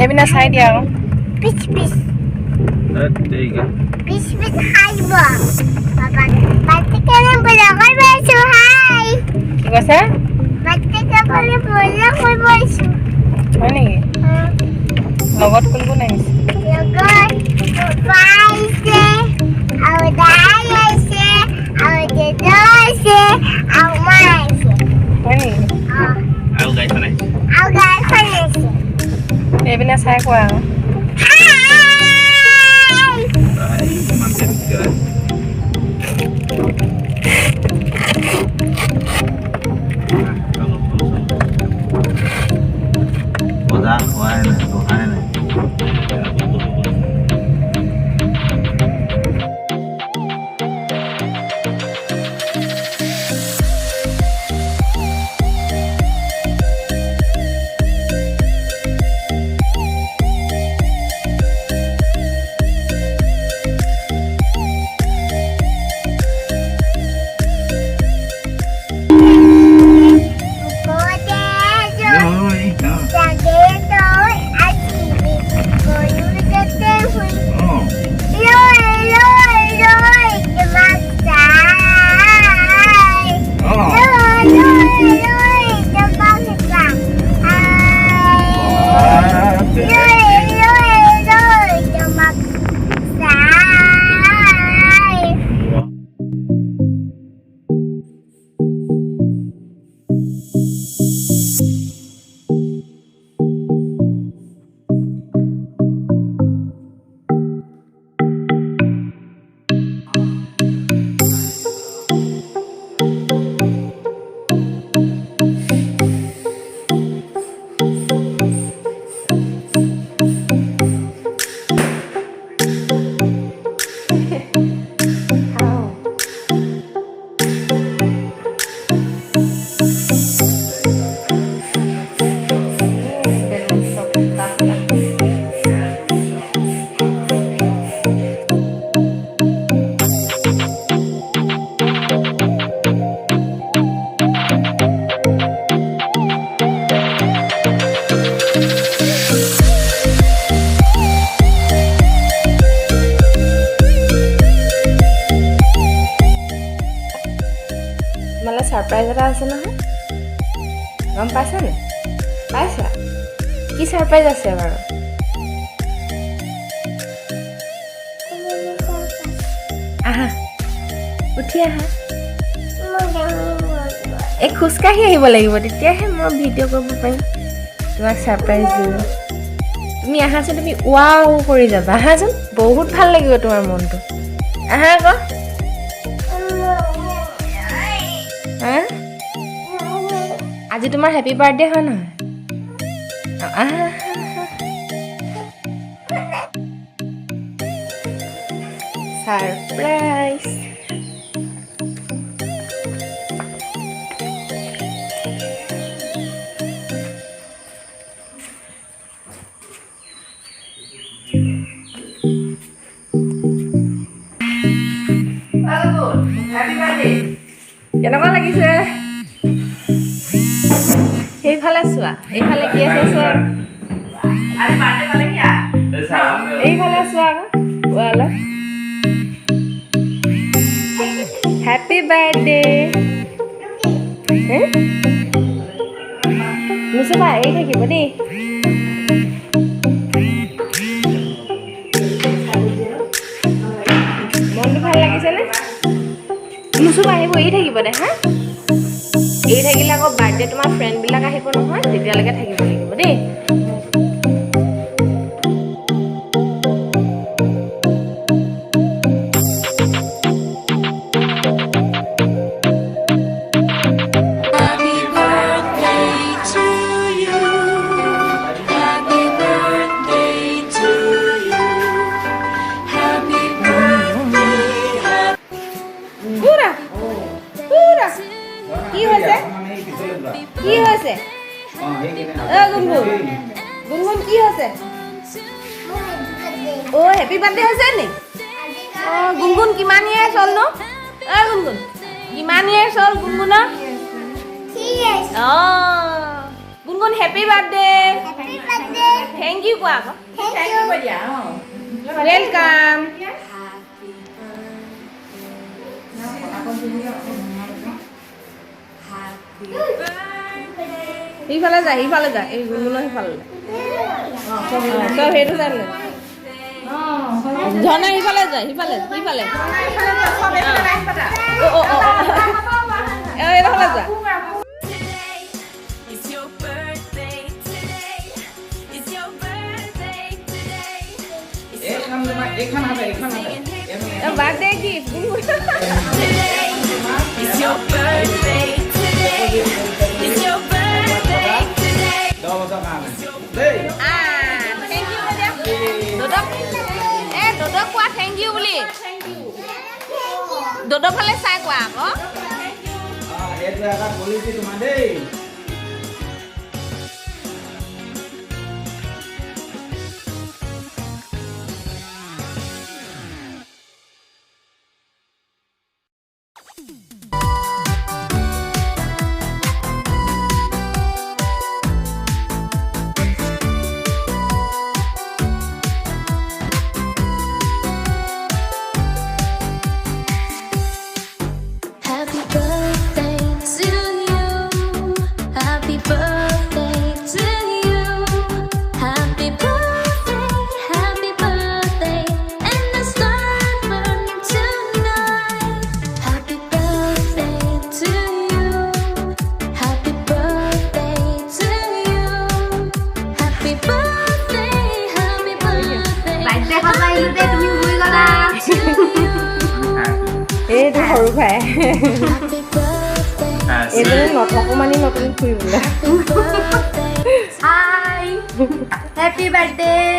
Evina চাই দিয়া আকৌ কি কৈছে হয় নেকি লগত কোন কোন আহিছে হয় নেকি Evina চাই কোৱা আকৌ সারপ্রাইজ এটা আছে নহয় গম পাইছা নে পাইছা কি সারপ্রাইজ আছে বাৰু আহা উঠি আহা এক খুশকাহি আহিব লাগিব তেতিয়াহে মই ভিডিঅ' কৰিব পাৰিম তোমাক সাৰপ্ৰাইজ দিম তুমি আহাচোন তুমি ৱাও কৰি যাবা আহাচোন বহুত ভাল লাগিব তোমাৰ মনটো আহা আকৌ আজি তোমাৰ হ্যাপি বাৰ্থডে হয় নহয় সাৰপ্ৰাইজ কেনেকুৱা লাগিছে সেইফালে চোৱা এইফালে কি আছে চোৱা এইফালে চোৱা ৱালত হ্যাপি বাৰ্থডে নুচুবা এই থাকিব দেই মনটো ভাল লাগিছেনে নুচুবা আহিব এই থাকিব দে হা এই থাকিলে আকৌ বাৰ্থডে তোমাৰ ফ্ৰেণ্ডবিলাক আহিব নহয় তেতিয়ালৈকে থাকিব লাগিব দেই কি হৈছে গুনগুন গুনগুন কি হৈছে ও হ্যাপি বাৰ্থডে হৈছে নি গুনগুন কিমান ইয়াৰ্ছ হ'ল নো গুনগুন কিমান ইয়াৰ্ছ হ'ল গুনগুনৰ গুনগুন হেপী বাৰ্থডে থেংক ইউ কোৱা আকৌ ৱেলকাম সিফালে যা এই গুণগুণৰ সিফালে চব সেইটো জানে ঝৰ্ণা সিফালে যায় সিফালে এইফালে যা বাৰ্থডে গিফ্ট দদক কোৱা থেংক ইউ বুলি দদৰ ফালে চাই কোৱা আকৌ এইটো সৰু ভাই এইটো অকমানি নতুন ফুৰিবলৈ Hi! Happy birthday!